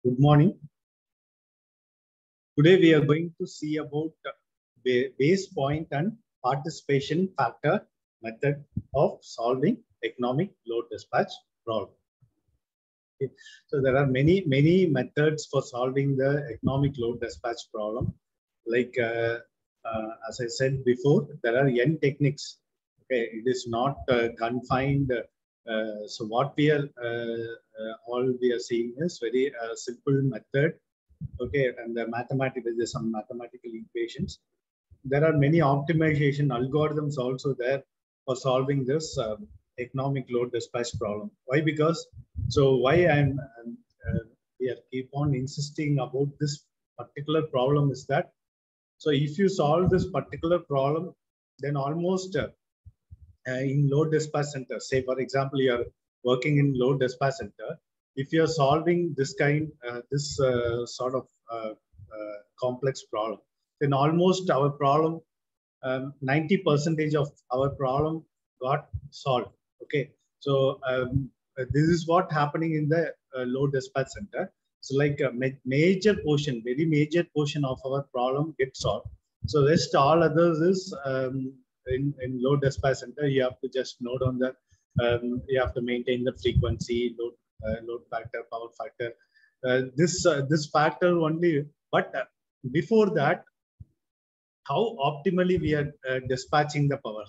Good morning. Today we are going to see about base point and participation factor method of solving economic load dispatch problem. Okay. So there are many methods for solving the economic load dispatch problem. Like as I said before, there are n techniques. Okay, it is not confined. So what we are all we are seeing is very simple method. Okay, and the mathematical, there's some mathematical equations. There are many optimization algorithms also there for solving this economic load dispatch problem. Why? Because why we are keep on insisting about this particular problem is that if you solve this particular problem, then almost in load dispatch center, say for example you are working in load dispatch center, if you are solving this kind sort of complex problem, then almost our problem 90% of our problem got solved. Okay, so this is what happening in the load dispatch center. So like a major portion, very major portion of our problem gets solved. So rest all others is in load dispatch center, you have to just note on the you have to maintain the frequency, load factor, power factor, this factor only. But before that, how optimally we are dispatching the power,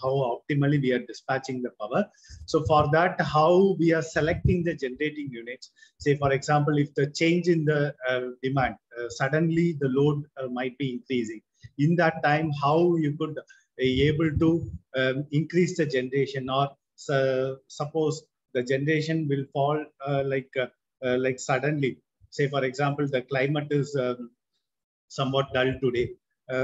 So for that, how we are selecting the generating units. Say for example, if the change in the demand, suddenly the load might be increasing. In that time, how you could able to increase the generation, or suppose the generation will fall like suddenly. Say for example, the climate is somewhat dull today.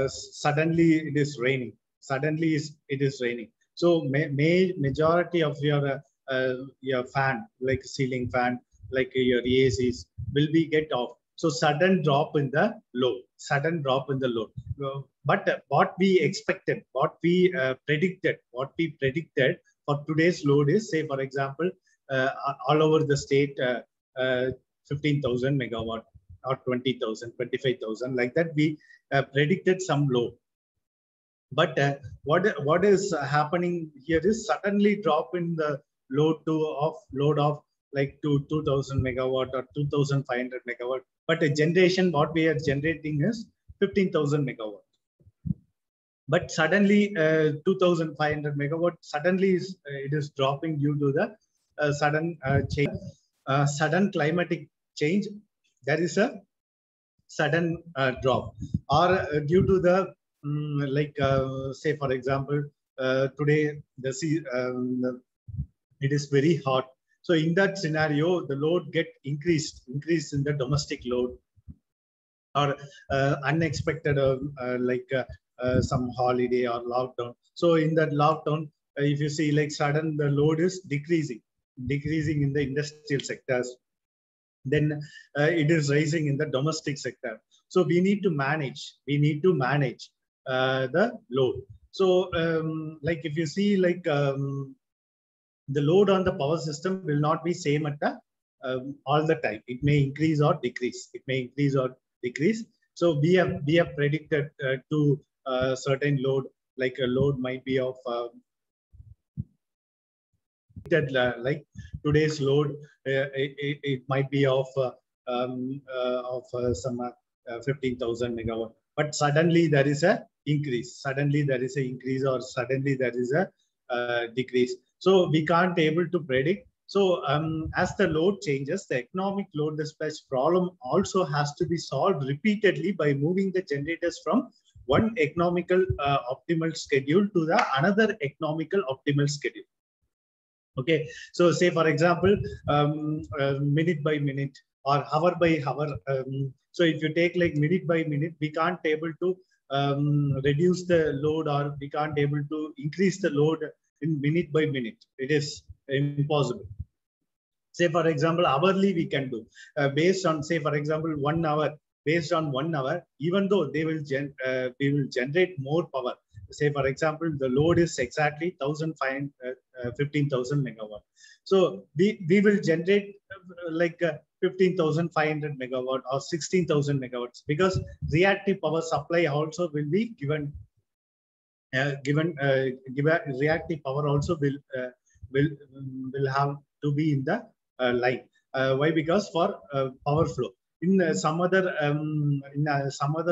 Suddenly it is raining. It is raining. So majority of your fan, like ceiling fan, like your ACs, will be get off. So sudden drop in the load. But what we expected, what we predicted for today's load is, say for example, all over the state, 15,000 megawatt or 20,000, 25,000, like that we predicted some load. But what is happening here is suddenly drop in the load of like to 2,000 megawatt or 2,500 megawatt. But the generation, what we are generating is 15,000 megawatt. But suddenly 2,500 megawatt, suddenly it is dropping due to the sudden change, sudden climatic change. There is a sudden drop, or due to the say for example, today it is very hot. So in that scenario, the load get increased in the domestic load, or unexpected some holiday or lockdown. So in that lockdown, if you see like sudden the load is decreasing in the industrial sectors, then it is rising in the domestic sector. So we need to manage the load. So like if you see like the load on the power system will not be same at the all the time. It may increase or decrease. So we have predicted to certain load, like a load might be of like today's load, it might be of some 15,000 megawatt, but suddenly there is a increase. Or suddenly there is a decrease. So we can't able to predict. So as the load changes, the economic load dispatch problem also has to be solved repeatedly by moving the generators from one economical optimal schedule to the another economical optimal schedule. Okay, so say for example, minute by minute or hour by hour. So if you take like minute by minute, we can't able to reduce the load, or we can't able to increase the load in minute by minute. It is impossible. Say for example, hourly we can do based on, say for example, 1 hour. Based on 1 hour, even though we will generate more power. Say for example, the load is exactly 15,000 megawatt. So we will generate like 15,500 megawatt or 16,000 megawatts, because reactive power supply also will be given reactive power also will will have to be in the line. Why? Because for power flow in some other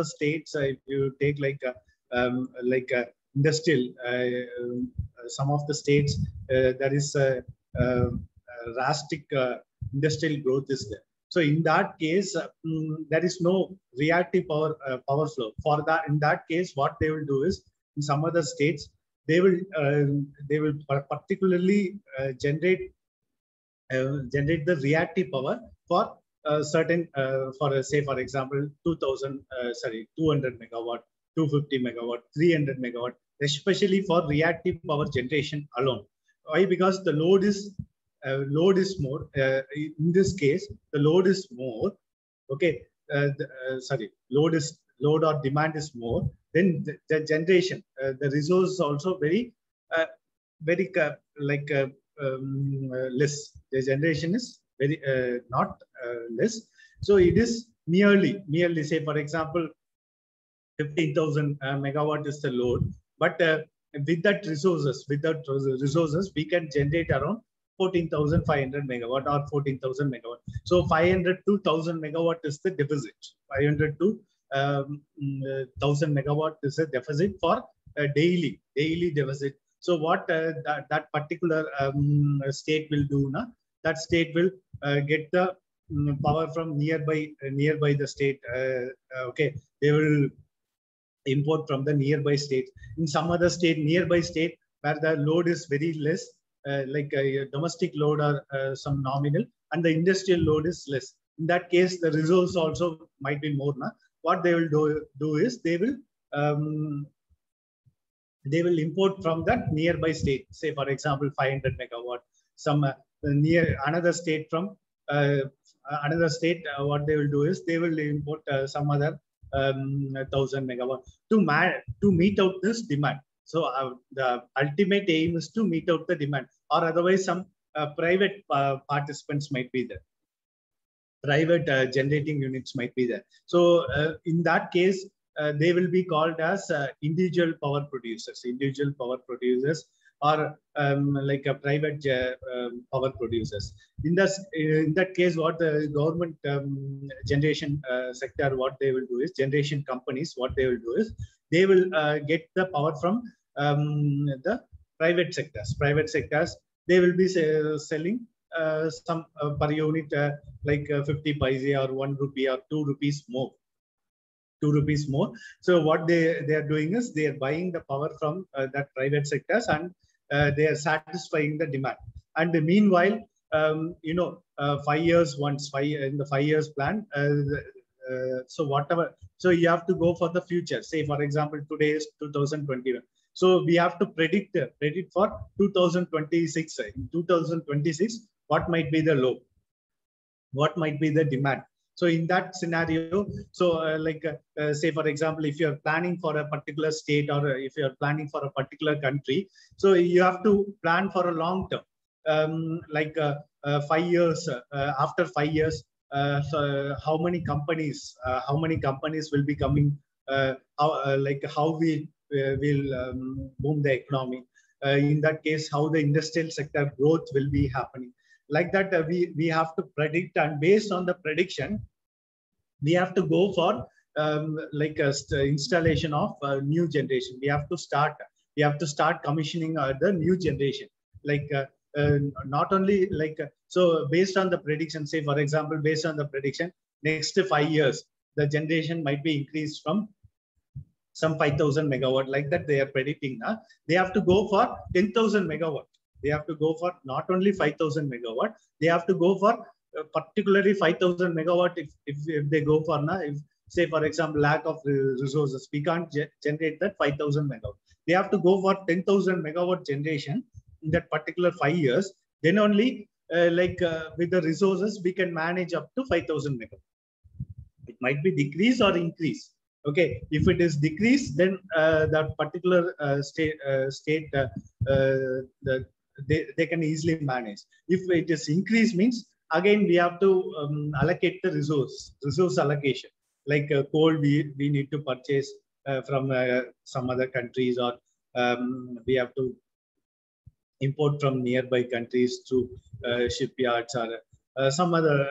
states, if you take like industrial, some of the states, there is drastic industrial growth is there. So in that case, there is no reactive power flow. For that, in that case, what they will do is, in some other states, they will particularly generate the reactive power for certain for say for example 200 megawatt, 250 megawatt, 300 megawatt, especially for reactive power generation alone. Why? Because the load is more. In this case, the load is more. Okay, load or demand is more. Then the generation, the resource is also very like less. The generation is very not less. So it is merely say for example 15,000 megawatt is the load, but without resources, we can generate around 14,500 megawatt or 14,000 megawatt. So 500 to 1,000 megawatt is the deficit. 500 to 1,000 megawatt is a deficit for daily deficit. So what that particular state will do now? That state will get the power from nearby the state. Okay, they will import from the nearby state. In some other state, nearby state, where the load is very less, like a domestic load or some nominal, and the industrial load is less. In that case, the resource also might be more. Na? What they will do is they will import from that nearby state. Say for example 500 megawatt. Some near another state from another state. What they will do is they will import some other 1,000 megawatt to meet out this demand. So the ultimate aim is to meet out the demand, or otherwise some private participants might be there. Private generating units might be there. So in that case, they will be called as individual power producers, or like a private power producers. In that case, what the government generation sector, what they will do is, generation companies, what they will do is, they will get the power from the private sectors. They will be selling some per unit like 50 paise or 1 rupee or 2 rupees more. 2 rupees more. So what they are doing is they are buying the power from that private sectors, and they are satisfying the demand. And meanwhile, 5 years in the 5 years plan. So whatever. So you have to go for the future. Say for example, today is 2021. So we have to predict for 2026. In 2026, what might be the low? What might be the demand? So in that scenario, so say for example, if you're planning for a particular state, or if you're planning for a particular country, so you have to plan for a long term, 5 years. After 5 years, so how many companies will be coming? How we will boom the economy? In that case, how the industrial sector growth will be happening? Like that, we have to predict, and based on the prediction, we have to go for installation of new generation. We have to start commissioning the new generation. Not only so based on the prediction, say for example, based on the prediction, next 5 years the generation might be increased from some 5,000 megawatt, like that they are predicting. They have to go for 10,000 megawatt. They have to go for not only 5,000 megawatt, they have to go for particularly 5,000 megawatt. If they go for if say for example lack of resources, we can't generate that 5,000 megawatt. They have to go for 10,000 megawatt generation in that particular 5 years. Then only with the resources we can manage up to 5,000 megawatt. It might be decrease or increase. Okay, if it is decrease, then that particular state they can easily manage. If it is increase means, again we have to allocate the resource allocation. Like coal, we need to purchase from some other countries, or we have to import from nearby countries through shipyards, or some other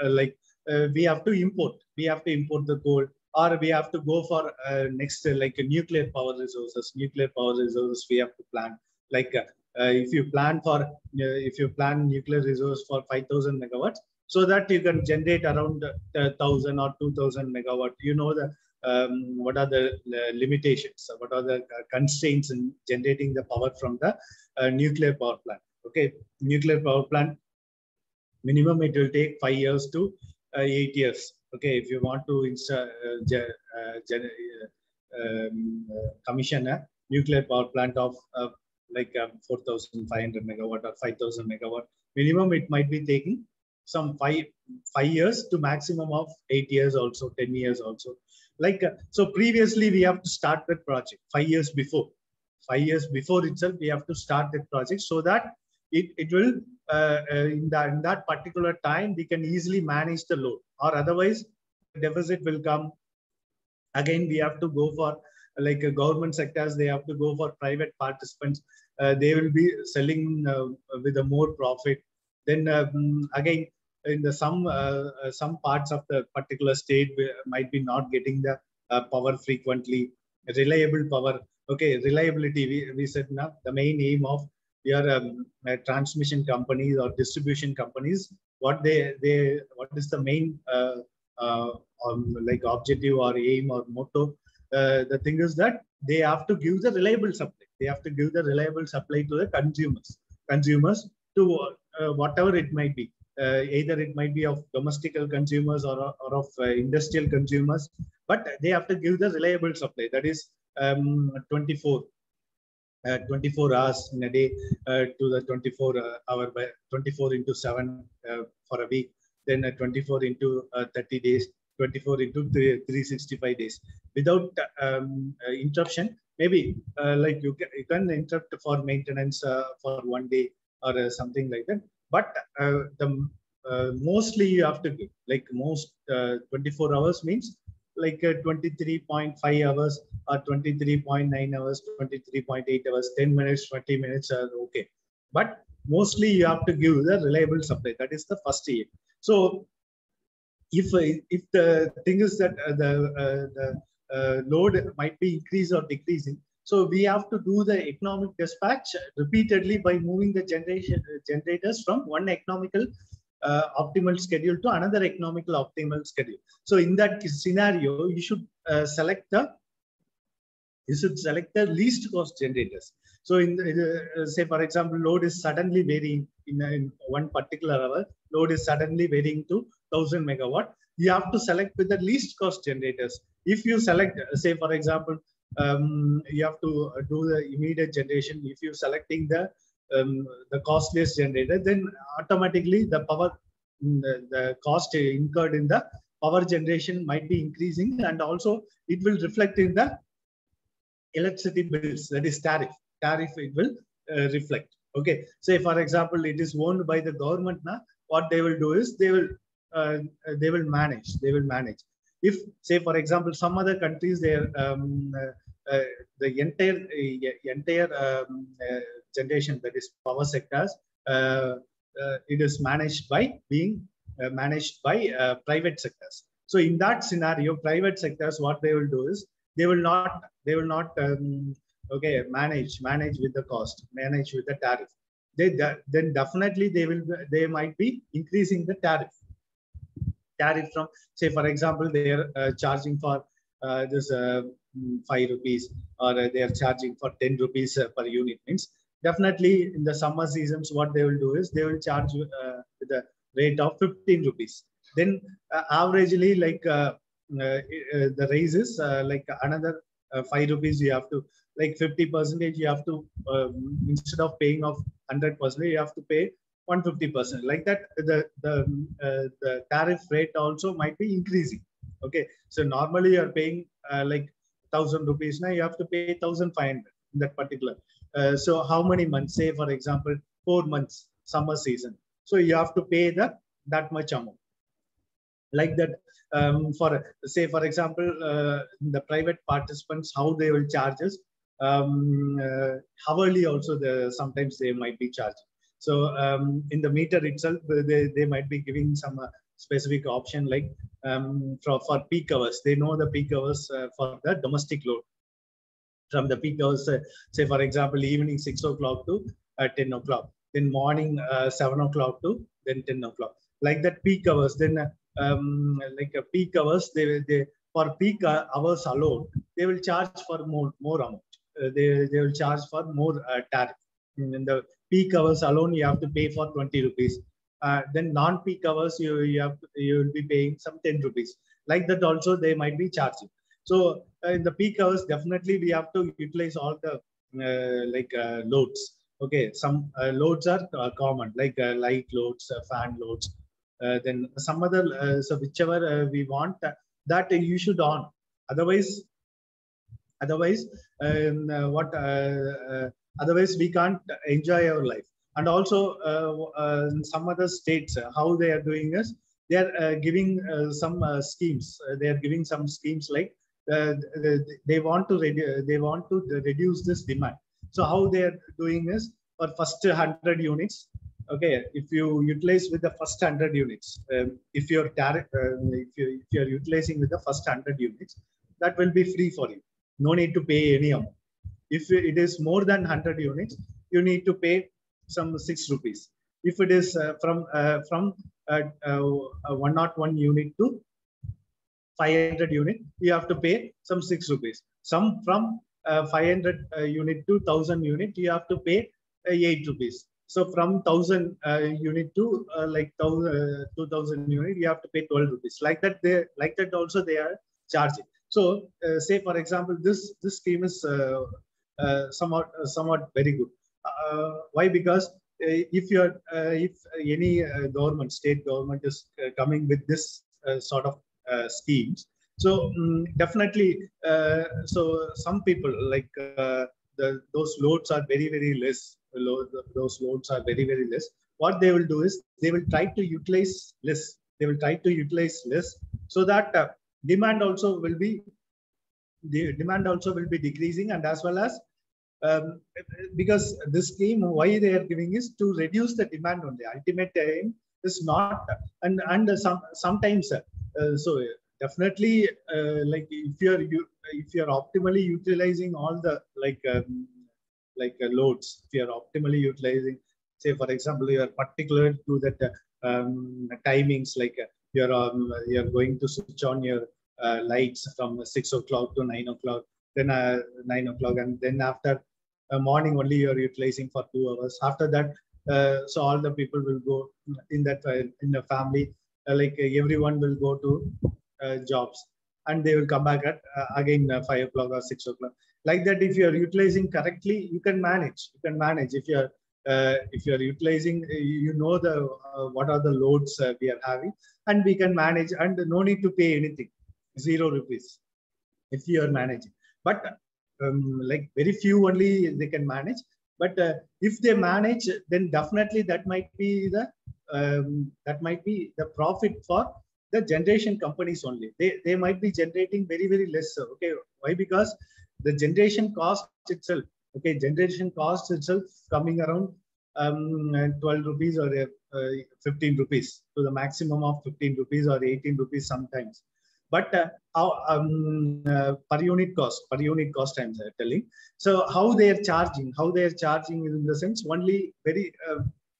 we have to import the coal, or we have to go for next like nuclear power resources. We have to plan, like if you plan for if you plan nuclear resource for 5,000 megawatts, so that you can generate around 1,000 or 2,000 megawatt. You know the what are the limitations, what are the constraints in generating the power from the nuclear power plant. Okay, nuclear power plant, minimum it will take 5 years to 8 years. Okay, if you want to commission a nuclear power plant of like 4,500 megawatt or 5,000 megawatt, minimum it might be taking some five years to maximum of 8 years, also 10 years also. Like so previously we have to start that project 5 years before. 5 years before itself we have to start that project, so that it will in that particular time we can easily manage the load, or otherwise deficit will come. Again we have to go for like government sectors, they have to go for private participants, they will be selling with a more profit. Then again in the some parts of the particular state might be not getting the power frequently, reliable power. Okay, reliability, we said now the main aim of your transmission companies or distribution companies, what is the main like objective or aim or motto. The thing is that they have to give the reliable supply. They have to give the reliable supply to the consumers to whatever it might be. Either it might be of domestical consumers or of industrial consumers, but they have to give the reliable supply. That is 24 hours in a day to the 24 hour by 24 into 7 for a week, then 24 into 30 days, 24 into 365 days without interruption. Maybe like you can interrupt for maintenance for 1 day or something like that, but the mostly you have to give, like most 24 hours means like 23.5 hours or 23.9 hours, 23.8 hours, 10 minutes, 20 minutes are okay. But mostly you have to give the reliable supply. That is the first aim. So if the thing is that the load might be increased or decreasing, so we have to do the economic dispatch repeatedly by moving the generators from one economical optimal schedule to another economical optimal schedule. So in that scenario, you should select the least cost generators. So in say for example, load is suddenly varying in one particular hour. Load is suddenly varying to 1,000 megawatt. You have to select with the least cost generators. If you select, say for example, you have to do the immediate generation. If you're selecting the costliest generator, then automatically the power, the cost incurred in the power generation might be increasing, and also it will reflect in the electricity bills, that is tariff it will reflect. Okay, say for example it is owned by the government. Now what they will do is they will manage. If say for example some other countries, the entire generation, that is power sectors, it is managed by private sectors. So in that scenario, private sectors, what they will do is they will not okay, manage with the cost, manage with the tariff. Then definitely they might be increasing the tariff from, say for example, they are charging for this 5 rupees, or they are charging for 10 rupees per unit. Means definitely in the summer seasons, what they will do is they will charge with a rate of 15 rupees. Then averagely, like the raise is like another 5 rupees. You have to, like 50%, you have to instead of paying of 100%, you have to pay 150%. Like that, the tariff rate also might be increasing. Okay, so normally you are paying like 1,000 rupees. Now you have to pay 1,500 in that particular. So how many months? Say for example, 4 months summer season. So you have to pay that much amount. Like that, for say, for example, the private participants, how they will charge us, hourly also, sometimes they might be charged. So in the meter itself, they might be giving some specific option, like for peak hours. They know the peak hours for the domestic load. From the peak hours, say for example, evening 6 o'clock to 10 o'clock, then morning 7 o'clock to then 10 o'clock. Like that peak hours, then like a peak hours, they for peak hours alone, they will charge for more amount. They will charge for more tariff. In the peak hours alone, you have to pay for 20 rupees. Then non-peak hours, you will be paying some 10 rupees. Like that also, they might be charging. So in the peak hours, definitely we have to utilize all the loads. Okay, some loads are common, like light loads, fan loads. Then some other, so whichever we want, that you should on. Otherwise, otherwise we can't enjoy our life. And also in some other states, how they are doing is, they are giving some schemes. They are giving some schemes like they want to reduce this demand. So how they are doing is, for first 100 units, okay, if you utilize with the first 100 units, if you're utilizing with the first 100 units, that will be free for you. No need to pay any amount. If it is more than 100 units, you need to pay some 6 rupees. If it is from 101 unit to 500 unit, you have to pay some 6 rupees. Some from 500 unit to 1000 unit, you have to pay 8 rupees. So from 1000 unit to 2000 unit, you have to pay 12 rupees. Like that also they are charging. So say for example, this scheme is somewhat very good. Why? Because if any government, state government is coming with this sort of schemes, so definitely, so some people, like those loads are very less. Those loads are very less. What they will do is, they will try to utilize less. They will try to utilize less, so that demand also will be decreasing. And as well as because this scheme, why they are giving is to reduce the demand only. Ultimate aim is not, and sometimes so definitely like if you're optimally utilizing all the loads, if you're optimally utilizing, say for example, you are particular to that timings, like you're going to switch on your lights from 6 o'clock to 9 o'clock, then 9 o'clock, and then after morning only you're utilizing for 2 hours. After that, so all the people will go in that in the family, everyone will go to jobs, and they will come back at again 5 o'clock or 6 o'clock. Like that, if you're utilizing correctly, you can manage. If you're utilizing, you know the what are the loads we are having, and we can manage, and no need to pay anything, 0 rupees if you are managing. But like very few only they can manage. But if they manage, then definitely that might be the profit for the generation companies only. They might be generating very less. Okay, why? Because the generation cost itself, coming around 12 rupees or 15 rupees, to the maximum of 15 rupees or 18 rupees sometimes. But per unit cost I'm telling. So how they are charging in the sense, only very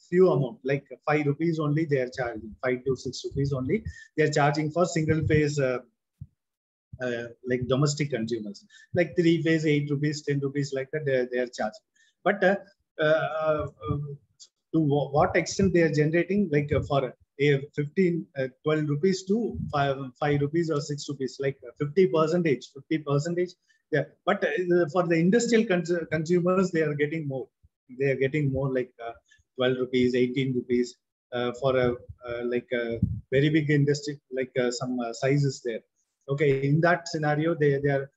few amount, like 5 rupees only they are charging, 5 to 6 rupees only they are charging for single phase like domestic consumers. Like 3 phase 8 rupees, 10 rupees, like that they are charging. But to what extent they are generating, like for a 12 rupees to 5 rupees or 6 rupees, like 50%. Yeah, but for the industrial consumers, they are getting more. Like 12 rupees, 18 rupees for a very big industry, like some sizes there. Okay, in that scenario, they are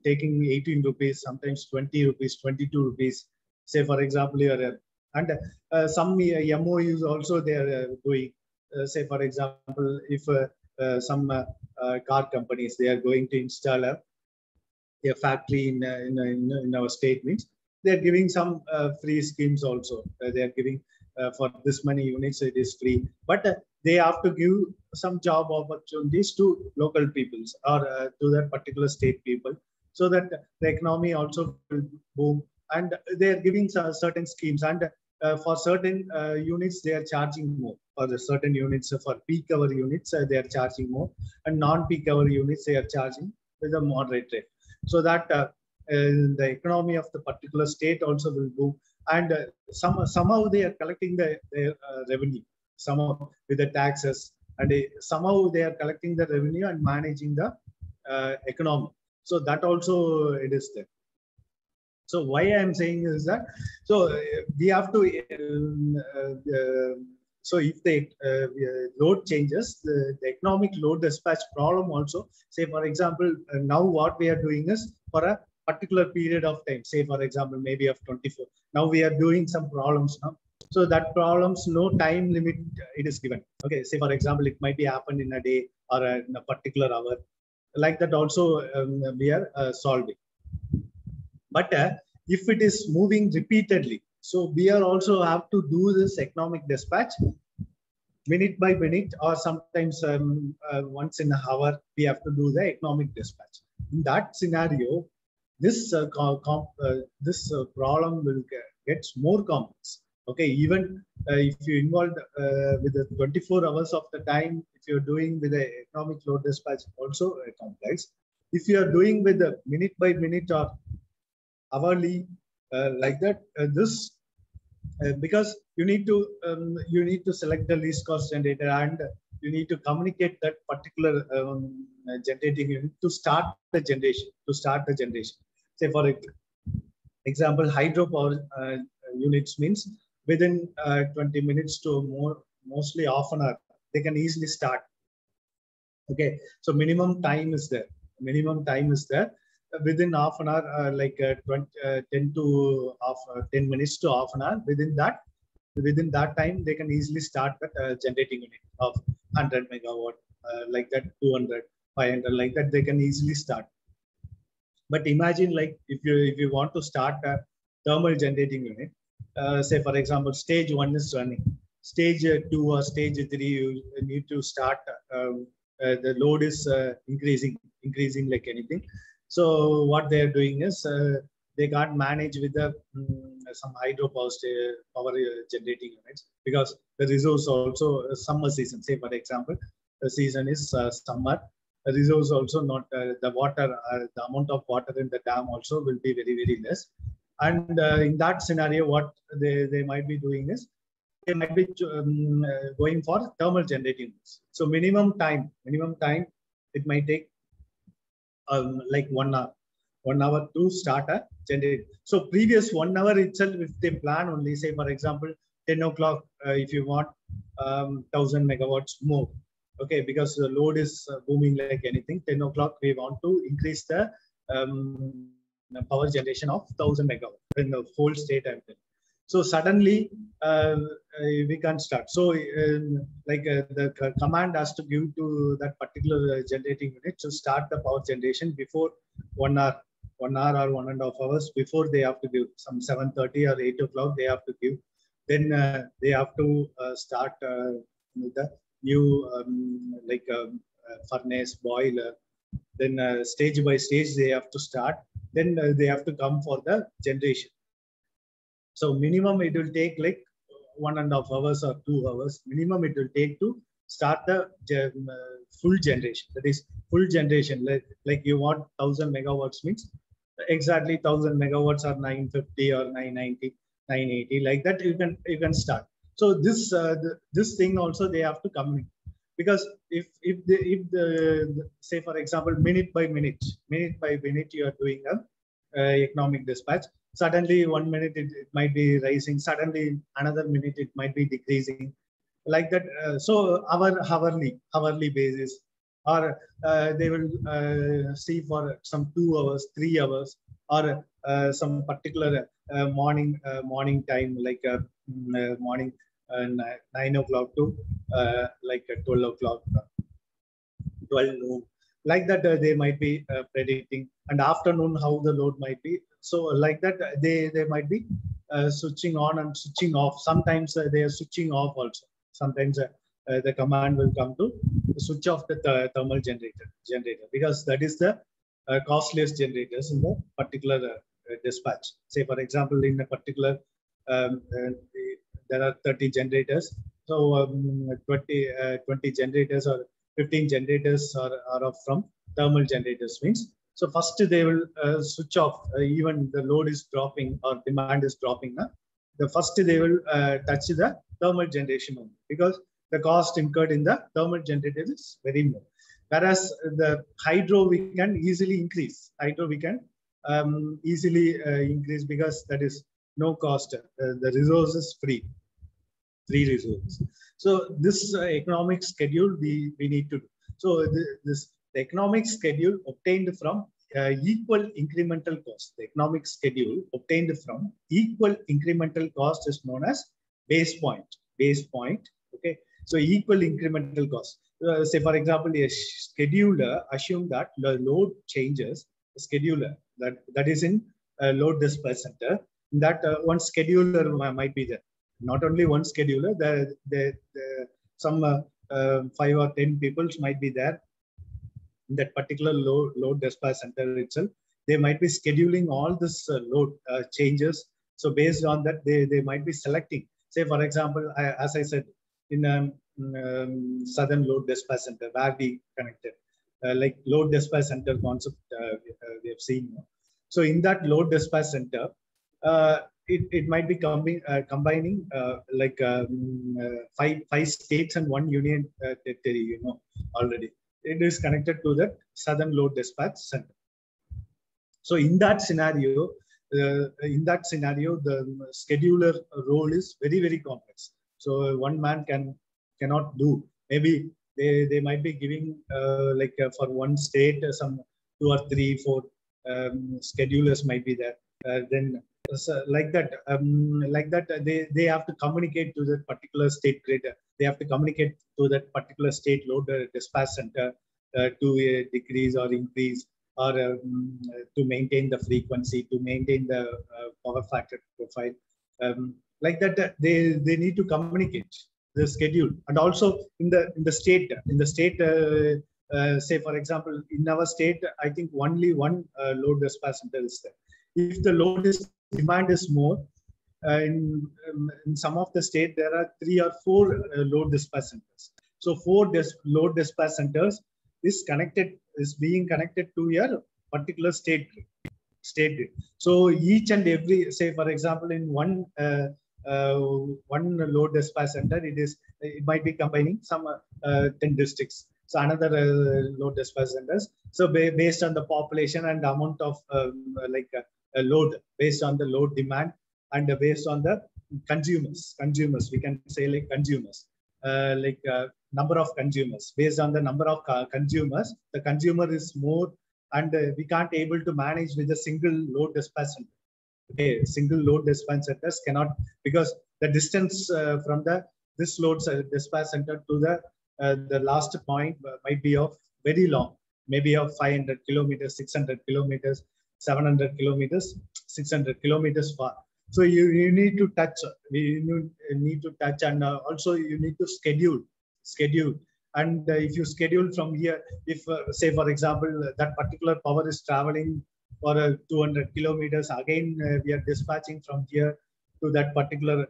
taking 18 rupees, sometimes 20 rupees, 22 rupees. Say, for example, you're And some MOUs also they are doing. Say for example, if some car companies they are going to install a factory in our state, means they are giving some free schemes also. They are giving for this many units it is free, but they have to give some job opportunities to local peoples or to that particular state people, so that the economy also will boom. And they are giving certain schemes, and for certain units they are charging more. For the certain units, for peak hour units they are charging more, and non-peak hour units they are charging with a moderate rate, so that the economy of the particular state also will boom. And somehow they are collecting their revenue, somehow with the taxes, and somehow they are collecting the revenue and managing the economy. So that also it is there. So why I am saying is that, so we have to so if the load changes, the economic load dispatch problem also, say for example, now what we are doing is for a particular period of time, say for example, maybe of 24. Now we are doing some problems now. So that problems, no time limit it is given. Okay, say for example, it might be happened in a day or in a particular hour. Like that also we are solving. But if it is moving repeatedly, so we are also have to do this economic dispatch minute by minute, or sometimes once in an hour, we have to do the economic dispatch. In that scenario, this problem will get more complex. Okay, even if you involved with the 24 hours of the time, if you're doing with the economic load dispatch, also complex. If you are doing with the minute by minute or hourly, like that, this because you need to select the least cost generator, and you need to communicate that particular generating unit to start the generation. Say for example, hydropower units means within 20 minutes to mostly half an hour, they can easily start. Okay, so minimum time is there. Within half an hour, like 10 to 10 minutes to half an hour. Within that time, they can easily start that generating unit of 100 megawatt, like that 200, 500, like that they can easily start. But imagine, like if you want to start a thermal generating unit, say for example, stage 1 is running, stage 2 or stage 3, you need to start. The load is increasing like anything. So what they are doing is they can't manage with the some hydropower power generating units, because the resource also summer season. Say for example, the season is summer. The resource also not the water. The amount of water in the dam also will be very less. And in that scenario, what they might be doing is they might be going for thermal generating units. So minimum time, it might take like 1 hour to start a generator. So previous 1 hour itself, if they plan only, say for example, 10 o'clock, if you want 1000 megawatts more, okay, because the load is booming like anything, 10 o'clock, we want to increase the power generation of 1000 megawatts in the whole state. So suddenly we can't start. So the command has to give to that particular generating unit to start the power generation before 1 hour or 1.5 hours before. They have to give some 7:30 or 8 o'clock. They have to give. Then they have to start with the new furnace, boiler. Then stage by stage they have to start. Then they have to come for the generation. So minimum it will take like 1.5 hours or 2 hours. Minimum it will take to start the full generation. That is full generation. Like you want 1000 megawatts means exactly 1000 megawatts or 950 or 990, 980. Like that you can start. So this thing also they have to communicate, because if the say for example minute by minute you are doing a economic dispatch. Suddenly 1 minute it might be rising, suddenly another minute it might be decreasing, like that. So our hourly basis, or they will see for some 2 hours, 3 hours. or some particular morning time, like morning 9 o'clock to like 12 o'clock, 12 noon, like that they might be predicting, and afternoon how the load might be. So like that they might be switching on and switching off. Sometimes they are switching off also. Sometimes the command will come to switch off the thermal generator, because that is the costliest generators in the particular dispatch. Say for example, in a particular um, uh, there are 30 generators. So 20 generators or 15 generators are from thermal generators means. So first they will switch off, even the load is dropping or demand is dropping. The first they will touch the thermal generation only, because the cost incurred in the thermal generator is very more. Whereas the hydro we can easily increase. Hydro we can easily increase, because that is no cost. The resource is free resources. So this economic schedule we need to do. So the economic schedule obtained from equal incremental cost. The economic schedule obtained from equal incremental cost is known as base point. Base point. Okay. So equal incremental cost. Say for example, a scheduler assume that the load changes. The scheduler that is in load dispatch center. That one scheduler might be there. Not only one scheduler, some 5 or 10 people might be there in that particular load dispatch center itself. They might be scheduling all this load changes. So based on that, they might be selecting. Say for example, as I said, in Southern Load Dispatch Center, where we connected, like load dispatch center concept we have seen. So in that load dispatch center, it might be combining like five states and one union territory, already. It is connected to the Southern Load Dispatch Center. So in that scenario, the scheduler role is very, very complex. So one man cannot do. Maybe they might be giving like for one state some 2 or 3, 4 schedulers might be there. Then like that they have to communicate to that particular state grid. They have to communicate to that particular state load dispatch center to decrease or increase, or to maintain the frequency, to maintain the power factor profile. Like that they need to communicate the schedule. And also in the state say for example, in our state, I think only one load dispatch center is there. If the demand is more, in some of the state there are 3 or 4 load dispatch centers. So 4 load dispatch centers is being connected to your particular state grid. So each and every, say for example, in one load dispatch center, it might be combining some 10 districts. So another load dispatch centers. So based on the population and the amount of load, based on the load demand and based on the consumers, we can say like consumers, number of consumers. Based on the number of consumers, the consumer is more, and we can't able to manage with a single load dispatch center. Okay, single load dispatch centers cannot, because the distance from this load dispatch center to the last point might be of very long, maybe of 500 kilometers, 600 kilometers, 700 kilometers, 600 kilometers far. So you need to touch. You need to touch, and also you need to schedule. And if you schedule from here, if say for example that particular power is traveling for 200 kilometers, again we are dispatching from here to that particular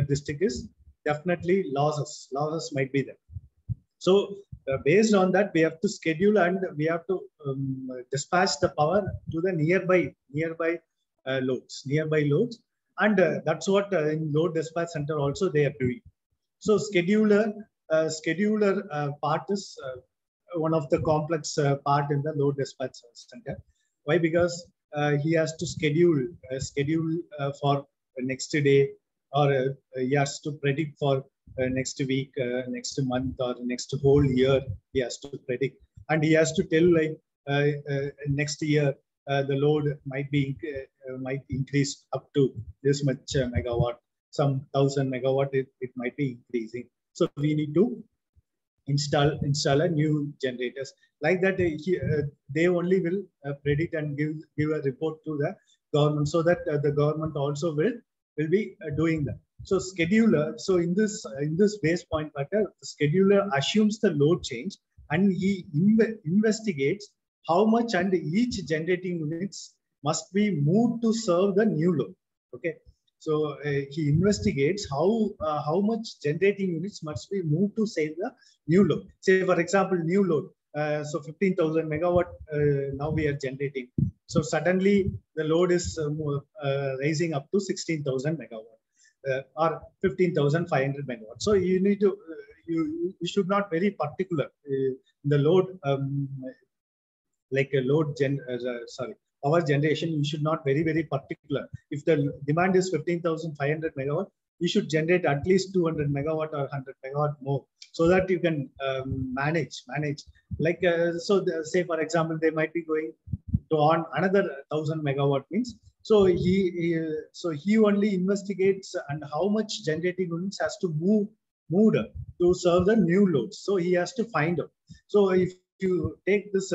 district, is definitely losses might be there. So based on that, we have to schedule, and we have to dispatch the power to the nearby loads, and that's what in load dispatch center also they are doing. So scheduler part is one of the complex part in the load dispatch center. Why? Because he has to schedule for next day, or he has to predict for next week, next month, or next whole year. He has to predict, and he has to tell like next year the load might increase up to this much megawatt, some 1,000 megawatt, it might be increasing. So we need to install a new generators like that. They only will predict and give a report to the government, so that the government also will be doing that. So scheduler, so in this base point pattern, the scheduler assumes the load change, and he investigates how much and each generating units must be moved to serve the new load. Okay, so he investigates how much generating units must be moved to save the new load. Say for example, new load. So 15,000 megawatt now we are generating. So suddenly the load is rising up to 16,000 megawatt or 15,500 megawatt. So you need to you should not very particular the load like a load power generation. You should not very particular. If the demand is 15,500 megawatt, you should generate at least 200 megawatt or 100 megawatt more, so that you can manage. Like say for example, they might be going to on another 1,000 megawatt means. So he only investigates and how much generating units has to moved to serve the new loads. So he has to find out. So if you take this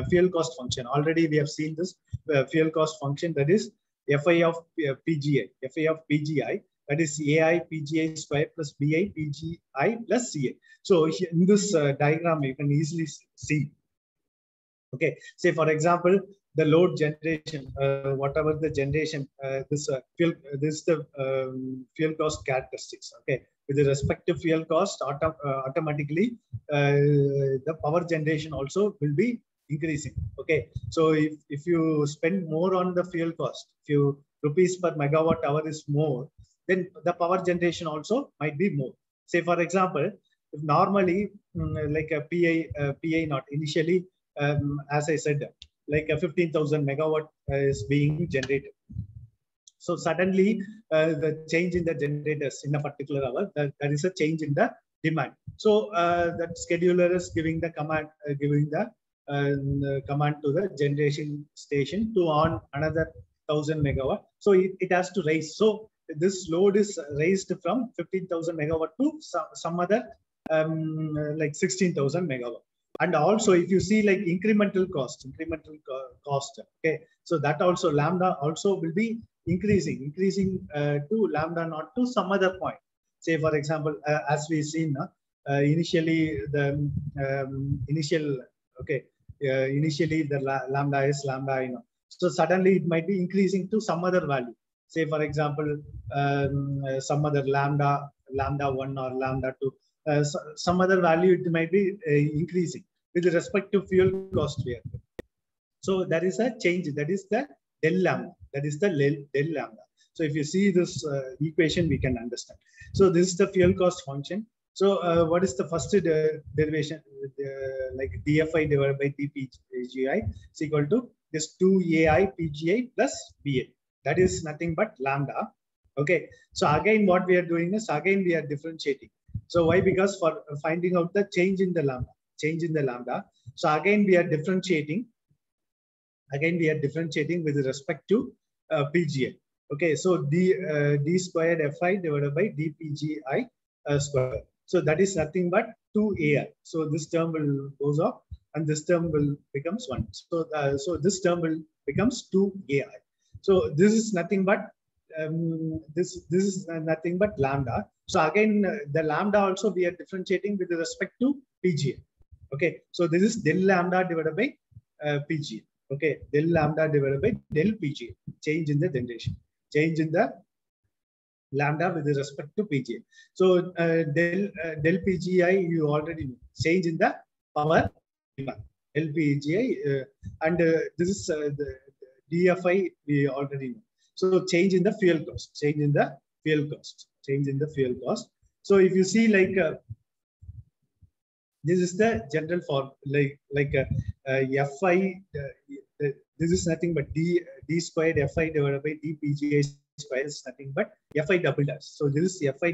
fuel cost function, already we have seen this fuel cost function, that is Fi of PGI, Fi of PGI, that is AI PGI square plus BI PGI plus CA. So in this diagram, you can easily see. Okay, say for example, the load generation, whatever the generation, this is the fuel cost characteristics. Okay, with the respective fuel cost, automatically the power generation also will be increasing. Okay, so if you spend more on the fuel cost, few rupees per megawatt hour is more, then the power generation also might be more. Say for example, if normally like a PI not initially, as I said, like a 15,000 megawatt is being generated. So suddenly the change in the generators in a particular hour, there is a change in the demand. So that scheduler is giving the command, command to the generation station to on another 1,000 megawatt. So it has to raise. So this load is raised from 15,000 megawatt to some other like 16,000 megawatt. And also, if you see like incremental cost, okay, so that also lambda also will be increasing to lambda not to some other point. Say for example, as we seen initially the initial, okay, initially the lambda is lambda, so suddenly it might be increasing to some other value. Say for example, some other lambda 1 or lambda 2, some other value it might be increasing with respect to fuel cost here. So there is a change, that is the del lambda, del lambda. So if you see this equation, we can understand. So this is the fuel cost function. So what is the first derivation? Like dFi divided by dPGI is equal to this 2AI PGI plus BA. That is nothing but lambda. Okay. So again, what we are doing is again we are differentiating. So why? Because for finding out the change in the lambda. So again we are differentiating. With respect to PGI. Okay, so d squared Fi divided by dPGI square. So that is nothing but 2AI. So this term will goes off, and this term will becomes 1. So so this term will becomes 2AI. So this is nothing but this is nothing but lambda. So again, the lambda also we are differentiating with respect to PGI. Okay, so this is del lambda divided by PGI. Okay, del lambda divided by del PGI, change in the generation, change in the lambda with respect to PGI. So del PGI you already know, change in the power demand, del PGI, and this is the DFI we already know. So change in the fuel cost, change in the fuel cost. So if you see like this is the general form, like Fi. This is nothing but d squared Fi divided by dPGI square is nothing but Fi double dash. So this is Fi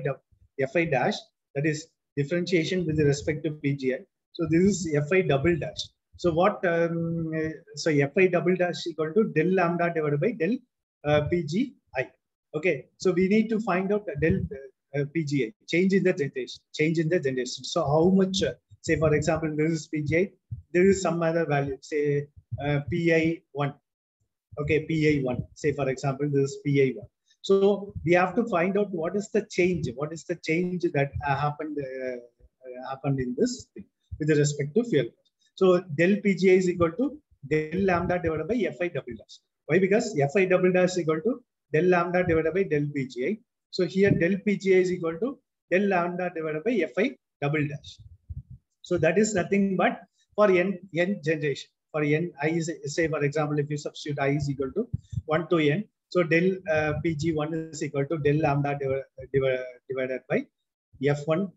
dash, that is differentiation with respect to PGI. So this is Fi double dash. So what? So Fi double dash equal to del lambda divided by del PGI. Okay. So we need to find out del PGI, change in the generation, change in the generation. So how much? Say for example, this is PGI. There is some other value. Say PI1. Okay, PI1. Say for example, this is PI1. So we have to find out what is the change. What is the change that happened in this thing with respect to fuel. So del PGI is equal to del lambda divided by Fi double dash. Why? Because Fi double dash is equal to del lambda divided by del PGI. So here del PGI is equal to del lambda divided by Fi double dash. So that is nothing but for n generation. For n, I is, say for example, if you substitute I is equal to 1 to n, so del PG1 is equal to del lambda divided by F1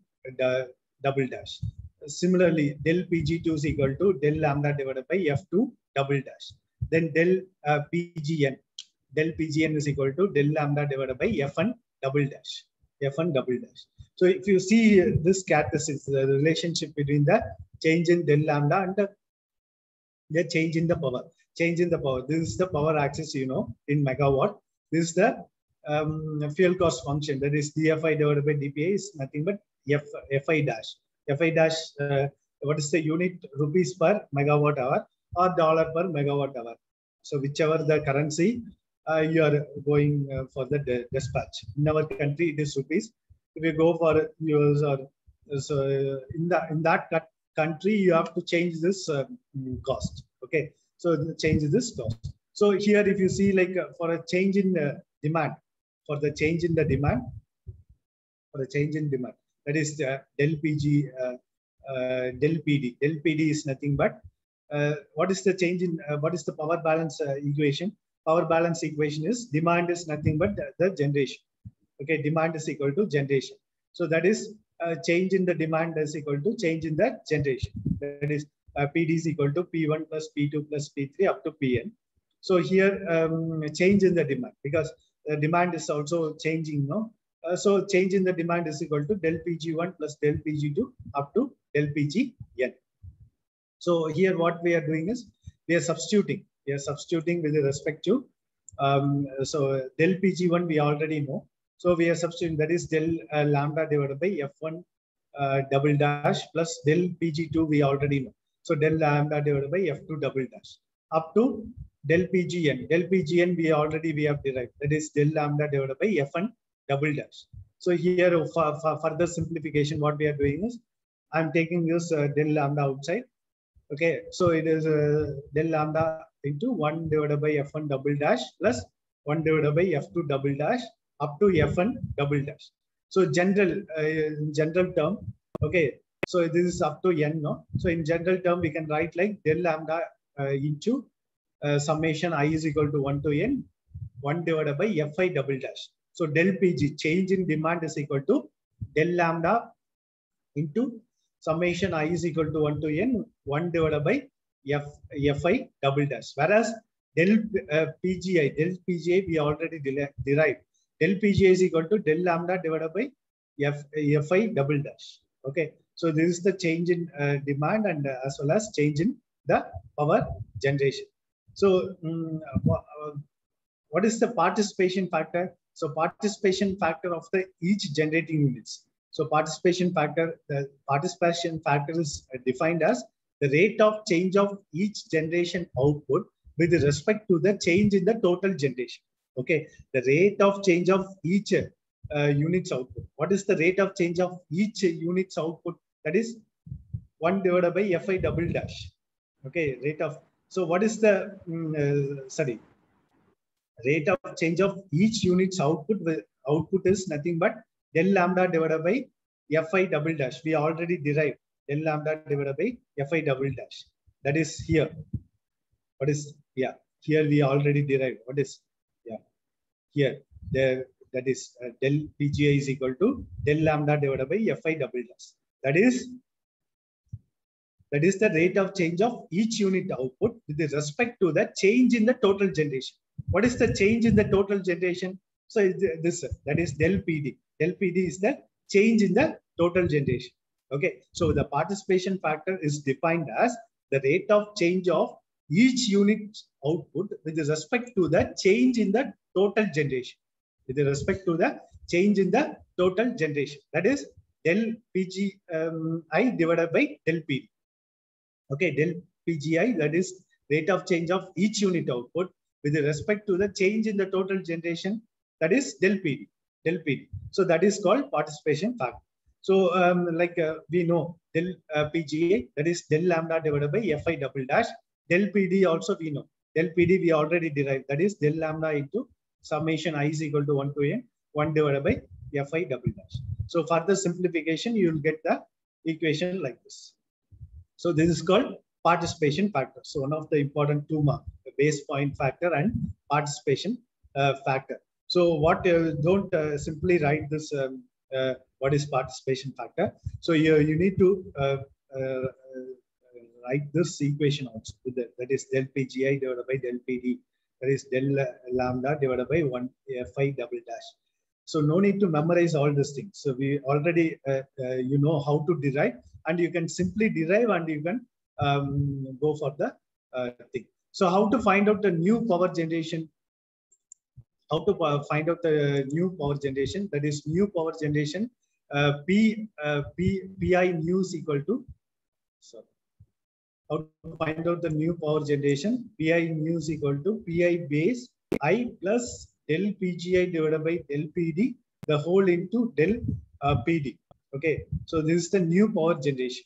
double dash. Similarly, del PG2 is equal to del lambda divided by F2 double dash. Then del PGN is equal to del lambda divided by F1 double dash. F1 double dash. So if you see this characteristics, the relationship between the change in del lambda and the change in the power. Change in the power. This is the power axis, you know, in megawatt. This is the fuel cost function. That is dFi divided by dPi is nothing but Fi dash. Fi dash, what is the unit rupees per megawatt hour or dollar per megawatt hour. So whichever the currency you are going for the dispatch. In our country, it is rupees. If you go for US or so in that country, you have to change this cost. Okay, so change this cost. So here, if you see like for a change in demand, for the change in the demand, that is del PG, del PD. Del PD is nothing but what is the change in what is the power balance equation? Power balance equation is demand is nothing but the generation. Okay, demand is equal to generation. So that is change in the demand is equal to change in the generation. That is PD is equal to P1 plus P2 plus P3 up to Pn. So here change in the demand, because the demand is also changing, no? So change in the demand is equal to del Pg1 plus del Pg2 up to del Pgn. So here what we are doing is we are substituting. We are substituting with respect to so del Pg1 we already know. So we are substituting, that is del lambda divided by F1 double dash plus del Pg2 we already know. So del lambda divided by F2 double dash up to del Pgn. Del Pgn we have derived. That is del lambda divided by F1 double dash. So here for further simplification, what we are doing is I'm taking this del lambda outside. Okay, so it is del lambda into 1 divided by F1 double dash plus 1 divided by F2 double dash up to F1 double dash. So general term, okay. So this is up to n, no? So in general term, we can write like del lambda into summation I is equal to 1 to n, 1 divided by Fi double dash. So del Pg, change in demand, is equal to del lambda into summation I is equal to 1 to n, 1 divided by Fi double dash. Whereas del PGI we already derived. Del PGI is equal to del lambda divided by Fi double dash. Okay, so this is the change in demand and as well as change in the power generation. So what is the participation factor? So participation factor of the each generating units. So participation factor is defined as the rate of change of each generation output with respect to the change in the total generation. Okay, the rate of change of each unit's output. What is the rate of change of each unit's output? That is 1 divided by Fi double dash. Okay, rate of, so what is the rate of change of each unit's output? Output is nothing but del lambda divided by Fi double dash. We already derived del lambda divided by Fi double dash. That is here. What is, yeah, here we already derived. What is, yeah, here, there, that is del PGI is equal to del lambda divided by Fi double dash. That is the rate of change of each unit output with respect to the change in the total generation. What is the change in the total generation? So this, that is del PD. Del PD is the change in the total generation. Okay, so the participation factor is defined as the rate of change of each unit output with respect to the change in the total generation. With respect to the change in the total generation. That is del PGI divided by del PD. Okay, del PGI, that is rate of change of each unit output with respect to the change in the total generation, that is del PD. Del PD. So that is called participation factor. So we know del PGA, that is del lambda divided by Fi double dash. Del PD also we know. Del PD we already derived, that is del lambda into summation I is equal to 1 to n, 1 divided by Fi double dash. So for the simplification, you will get the equation like this. So this is called participation factor. So one of the important two marks, the base point factor and participation factor. So what don't simply write this what is participation factor. So you need to write this equation also with that is del PGI divided by del PD, that is del lambda divided by 1 Fi double dash. So no need to memorize all these things. So we already you know how to derive, and you can simply derive and you can go for the thing. So how to find out the new power generation? How to find out the new power generation? That is new power generation. PI new is equal to. Sorry. How to find out the new power generation? PI new is equal to PI base I plus del PGI divided by del PD, the whole into del PD. Okay, so this is the new power generation.